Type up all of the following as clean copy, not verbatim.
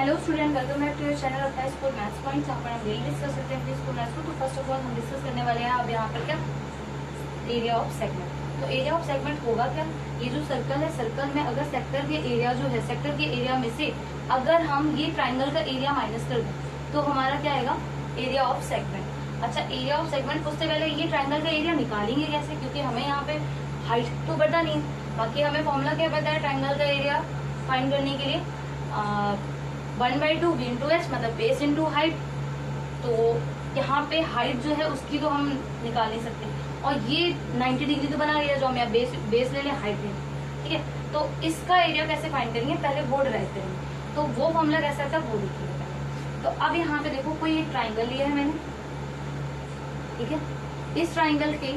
Hello student, welcome back to your channel अपना school maths point, जहाँ पर हम डेली डिस्कस करते हैं स्कूल मैथ्स को। तो फर्स्ट ऑफ ऑल हम डिस्कस करने वाले हैं अब यहाँ पर क्या, एरिया ऑफ सेगमेंट। तो एरिया ऑफ सेगमेंट होगा क्या, ये जो सर्कल है, सर्कल में अगर सेक्टर के एरिया जो है, सेक्टर के एरिया में से अगर हम ये ट्राइंगल का एरिया माइनस कर दें तो हमारा क्या आएगा, एरिया ऑफ सेगमेंट। अच्छा, एरिया ऑफ सेगमेंट उससे पहले ये ट्राइंगल का एरिया निकालेंगे कैसे, क्योंकि हमें यहाँ पे हाइट तो पता नहीं, बाकी हमें फॉर्मूला क्या पता है ट्राइंगल का एरिया फाइंड करने के लिए, 1/2 v इंटू एच, मतलब बेस इंटू हाइट। तो यहाँ पे हाइट जो है उसकी तो हम निकाल नहीं सकते, और ये 90 डिग्री तो बना लिया, जो हम यहाँ बेस ले लें, हाइट ले लें, ठीक है। तो इसका एरिया कैसे फाइंड करेंगे, पहले वो ड्राइव करेंगे। तो वो फॉर्मूला कैसा था वो देखिएगा। तो अब यहाँ पे देखो, कोई एक ट्राइंगल लिया है मैंने, ठीक है। इस ट्राइंगल के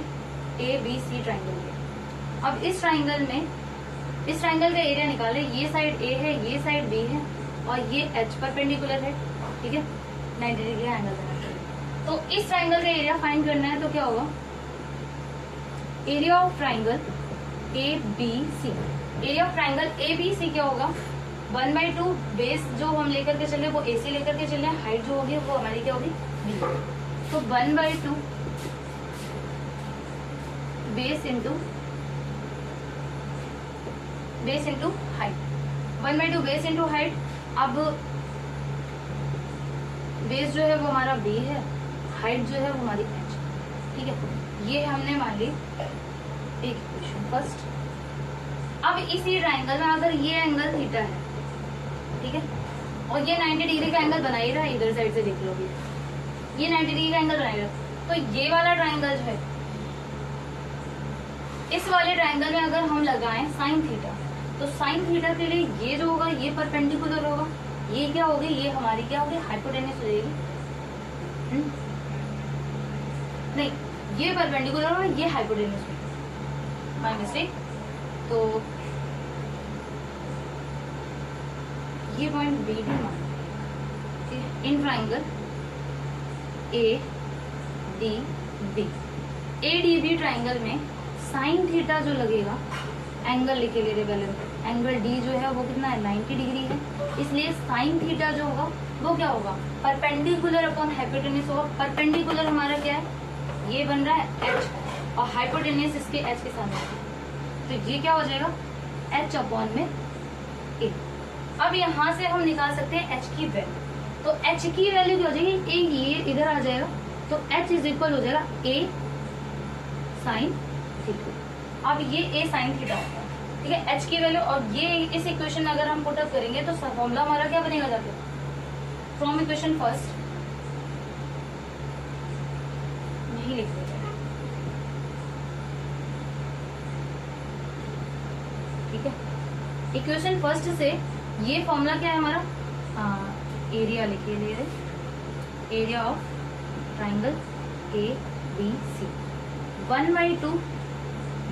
ABC ट्राइंगल लिया। अब इस ट्राइंगल में, इस ट्राइंगल का एरिया निकाले, ये साइड A है, ये साइड B है, और ये H परपेंडिकुलर है, ठीक है, 90 डिग्री एंगल बना कर। तो इस ट्राइंगल का एरिया फाइंड करना है, तो क्या होगा, area of triangle ABC, area of triangle ABC क्या होगा, 1/2 बेस जो हम लेकर के चले वो AC लेकर के चले, हाइट जो होगी वो हमारी क्या होगी, B। तो 1/2 base into height, 1/2 base into height. अब बेस जो है वो हमारा B है, हाइट जो है वो हमारी H, ठीक है। ये हमने मान ली एक इक्वेशन फर्स्ट। अब इसी ट्राइंगल में अगर ये एंगल थीटा है, ठीक है, और ये 90 डिग्री का एंगल बना ही रहा है, इधर साइड से देख लोगे, ये 90 डिग्री का एंगल बनाएगा। तो ये वाला ट्राइंगल जो है, इस वाले ट्राइंगल में अगर हम लगाएं साइन थीटा, तो साइन थीटा के लिए ये जो होगा ये परपेंडिकुलर होगा, ये क्या होगी, ये हमारी क्या होगी, हाइपोटेन्यूस हो जाएगी। नहीं, ये परपेंडिकुलर होगा, ये हाइपोटेन्यूस होगी, माय मिस्टेक। तो ये पॉइंट BD मान, ठीक है, इन ट्राइंगल ADB ट्राइंगल में साइन थीटा जो लगेगा, एंगल लिखे ले रहे पहले, एंगल D जो है वो कितना है, 90 डिग्री है, इसलिए साइन थीटा जो होगा वो क्या होगा, परपेंडिकुलर अपॉन हाइपोटेन्यूस होगा। परपेंडिकुलर हमारा क्या है, ये बन रहा है H, और हाइपोटेन्यूस इसके H के साथ है, तो ये क्या हो जाएगा, H अपॉन में A। अब यहाँ से हम निकाल सकते हैं H की वैल्यू। तो H की वैल्यू क्या हो जाएगी, ये इधर आ जाएगा, तो H इज इक्वल हो जाएगा A साइन थीटा। अब ये A साइन थीटा होगा, ठीक है, H की वैल्यू। और ये इस इक्वेशन में अगर हम पुट अप करेंगे तो फॉर्मूला हमारा क्या बनेगा, जाके फ्रॉम इक्वेशन फर्स्ट यही लिख देते हैं, ठीक है। इक्वेशन फर्स्ट से ये फॉर्मूला क्या है हमारा, एरिया लिखिए ले रहे, area of triangle ABC 1/2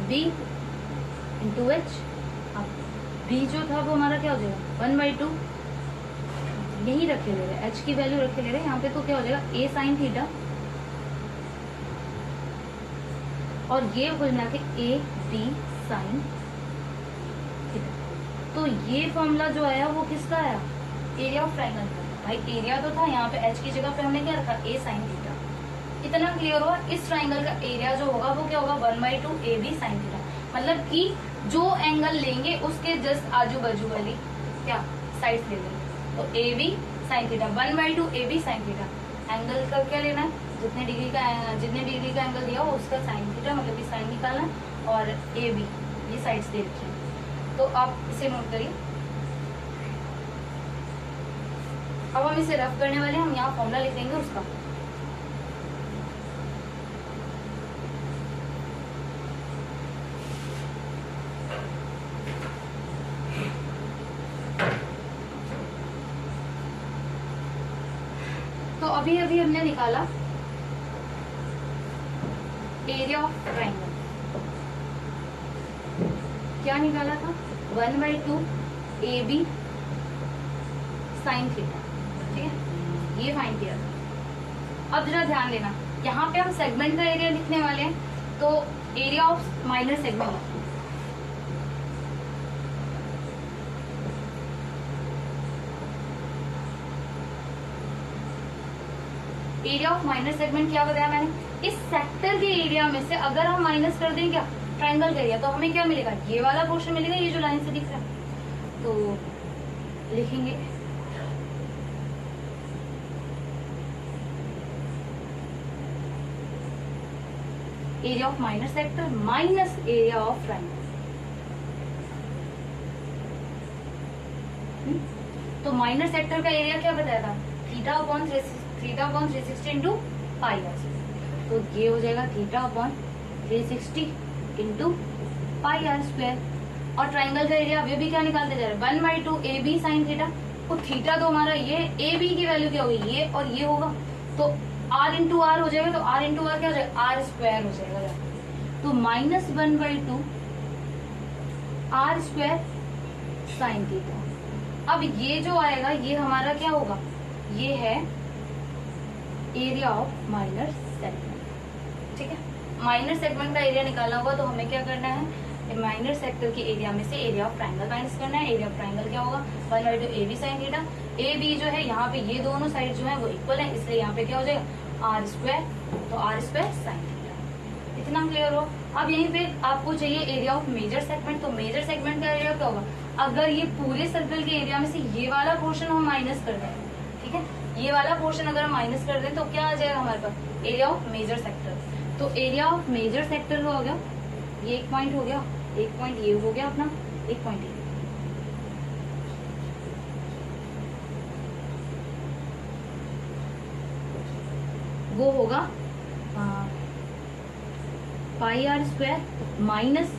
B into H। अब B जो था वो हमारा क्या हो जाएगा, 1/2, यही रखे ले रहे, H की वैल्यू रखे ले रहे यहाँ पे, तो क्या हो जाएगा, A साइन थीटा, और ये बोलना कि AB साइन थीटा। तो ये फॉर्मूला जो आया वो किसका आया, एरिया ऑफ ट्राइंगल का। भाई एरिया तो था, यहाँ पे H की जगह पे हमने क्या रखा, A साइन थीटा। इतना क्लियर हुआ, इस ट्राइंगल का एरिया जो होगा वो क्या होगा, 1/2 AB साइन थीटा। मतलब कि जो एंगल लेंगे उसके जस्ट आजू बाजू वाली क्या साइड ले लेंगे, तो AB sine theta, 1/2 AB sine theta. Angle का क्या लेना है, जितने डिग्री का एंगल दिया हो उसका साइन थीटा, मतलब कि साइन निकालना है, और AB ये साइड्स दे रखी है, तो आप इसे नोट करिए। अब हम इसे रफ करने वाले हैं, हम यहाँ फॉर्मूला लिख देंगे उसका। तो अभी हमने निकाला एरिया ऑफ ट्राइंगल, क्या निकाला था, 1/2 AB साइन थीटा, ठीक है, ये फाइंड किया था। अब जरा ध्यान देना, यहाँ पे हम सेगमेंट का एरिया लिखने वाले हैं, तो area of minor segment, area of minor segment क्या बताया मैंने, इस सेक्टर के एरिया में से अगर हम माइनस कर दें क्या ट्रायंगल का एरिया, तो हमें क्या मिलेगा, ये वाला पोर्शन मिलेगा, ये जो लाइन से दिख रहा है। तो लिखेंगे area of minor sector minus area of triangle. तो माइनर सेक्टर का एरिया क्या बताया था, theta upon 360 into pi R. तो ये हो जाएगा theta upon 360 into pi are square. और ट्राइंगल का एरिया अभी भी क्या निकालते जा रहे हैं, 1/2 ए बी साइन थीटा। तो थीटा तो हमारा ये ए बी की वैल्यू क्या होगी, ये और ये होगा, तो आर इंटू आर हो जाएगा। तो आर इंटू आर क्या हो जाएगा, आर स्क्वायर हो जाएगा। तो -1/2 आर स्क्वायर साइन थीटा। अब ये जो आएगा ये हमारा क्या होगा, ये है एरिया ऑफ माइनर सेगमेंट। ठीक है, माइनर सेगमेंट का एरिया निकालना होगा तो हमें क्या करना है, माइनर सेक्टर के एरिया में से एरिया ऑफ ट्रायंगल माइनस करना है। एरिया ऑफ ट्रायंगल क्या होगा, 1/2 A B sine theta. A B जो है यहाँ पे ये दोनों साइड जो है वो इक्वल है, इसलिए यहाँ पे क्या हो जाएगा आर स्क्वायर, तो आर स्क्वायर साइन थीटा। इतना क्लियर हो। अब यहीं पे आपको चाहिए एरिया ऑफ मेजर सेगमेंट। तो मेजर सेगमेंट का एरिया क्या होगा, अगर ये पूरे सर्कल के एरिया में से ये वाला पोर्शन हम माइनस कर दें, ठीक है, ये वाला पोर्शन अगर हम माइनस कर दें तो क्या आ जाएगा हमारे पास, एरिया ऑफ मेजर सेक्टर। तो एरिया ऑफ मेजर सेक्टर हो गया, ये एक पॉइंट हो गया, एक पॉइंट ये हो गया अपना, एक पॉइंट ये, वो होगा pi are square minus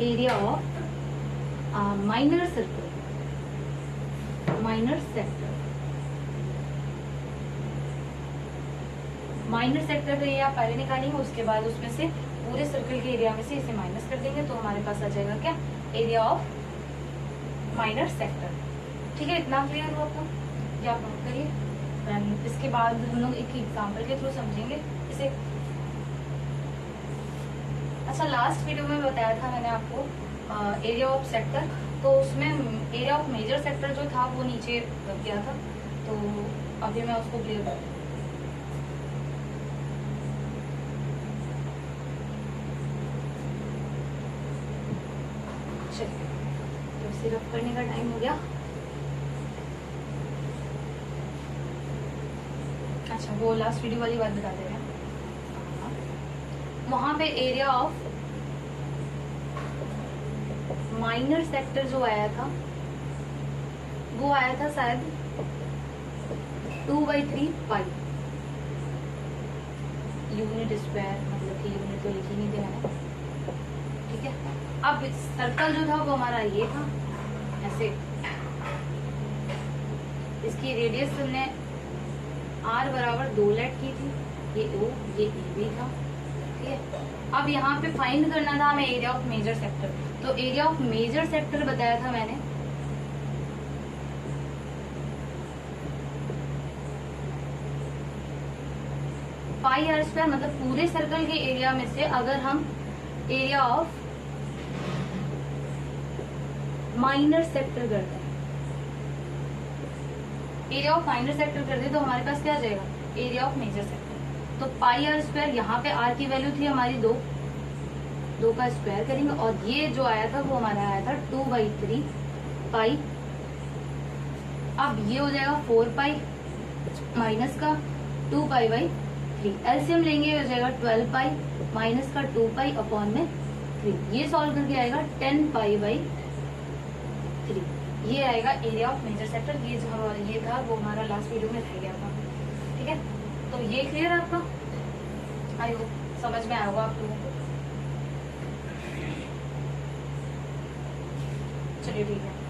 area of minor circle, minor sector. Minor sector का एरिया पहले निकालेंगे, उसके बाद उसमें से पूरे सर्कल के एरिया में से इसे माइनस कर देंगे, तो हमारे पास आ जाएगा क्या, एरिया ऑफ माइनर सेक्टर। ठीक है, इतना क्लियर हो आपको, ये आप नोट करिए। इसके बाद हम लोग एक एग्जाम्पल के थ्रू समझेंगे इसे। अच्छा, लास्ट वीडियो में बताया था मैंने आपको एरिया ऑफ सेक्टर, तो उसमें एरिया ऑफ मेजर सेक्टर जो था वो नीचे रख गया था, तो अभी मैं उसको क्लियर कर दूँ। तो सिर्फ करने का टाइम हो गया। अच्छा, वो लास्ट वीडियो वाली बात बता दे रहे हैं, वहां पे एरिया ऑफ माइनर सेक्टर जो आया था वो आया था शायद 2/3 पाई यूनिट स्क्वायर, मतलब कि यूनिट तो लिखी नहीं थी मैंने। ठीक है, अब सर्कल जो था वो हमारा ये था ऐसे, इसकी रेडियस हमने r बराबर 2 लेट की थी, ये O ये ए बी था। ठीक है, अब यहाँ पे फाइंड करना था हमें एरिया ऑफ मेजर सेक्टर। तो एरिया ऑफ मेजर सेक्टर बताया था मैंने, पाई आर स्क्वायर, मतलब पूरे सर्कल के एरिया में से अगर हम एरिया ऑफ माइनर सेक्टर करते हैं, एरिया ऑफ माइनर सेक्टर कर दे तो हमारे पास क्या आ जाएगा, एरिया ऑफ मेजर सेक्टर। तो पाई आर स्क्वायर, यहाँ पे आर की वैल्यू थी हमारी 2 का स्क्वायर करेंगे, और ये जो आया था वो हमारा आया था 2/3 पाई। अब ये हो जाएगा 4 पाई माइनस का 2 पाई/3, एलसीएम लेंगे हो जाएगा 12 पाई माइनस का 2 पाई अपॉन में 3। ये सॉल्व करके आएगा 10 पाई/3। ये आएगा एरिया ऑफ मेजर सेक्टर। ये जो हमारा ये था वो हमारा लास्ट वीडियो में रह गया था। ठीक है, तो ये क्लियर है आपका, आई होप समझ में आया होगा आप लोगों को। चलिए ठीक है।